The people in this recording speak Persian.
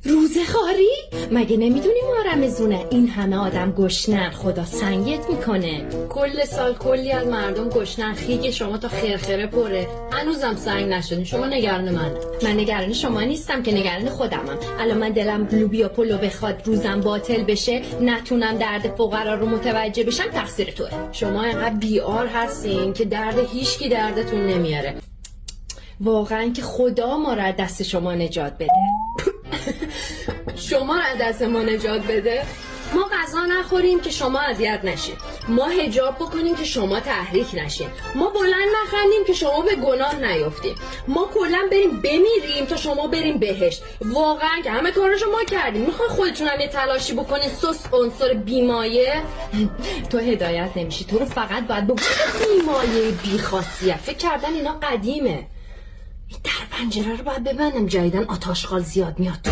روزخواری؟ مگه نمیدونی ما رمزونه؟ این همه آدم گشنن، خدا سنگت میکنه. کل سال کلی از مردم گشنن، خیگ شما تا خرخره پره، هنوزم سنگ نشدین. شما نگران من نگران شما نیستم که، نگران خودمم. الان من دلم لوبیا پلو بخواد روزم باطل بشه، نتونم درد فقرا رو متوجه بشم، تقصیر توه. شما اینقدر بیار هستین که درد هیچکی دردتون نمیاره. واقعا که خدا ما رو از دست شما نجات بده. شما رو از دست ما نجات بده. ما غذا نخوریم که شما اذیت نشین، ما حجاب بکنیم که شما تحریک نشین، ما بلند نخندیم که شما به گناه نیفتیم، ما کلا بریم بمیریم تا شما بریم بهشت. واقعا که همه کاراشو ما کردیم. میخوای خودتون هم یه تلاشی بکنین سس عنصر بیمایه؟ تو هدایت نمیشی، تو رو فقط باید بگم بیمایه بیخاصیت. فکر کردن اینا قدیمه. این در پنجره رو باید ببندم، جدیدن آتاشخال زیاد میاد تو.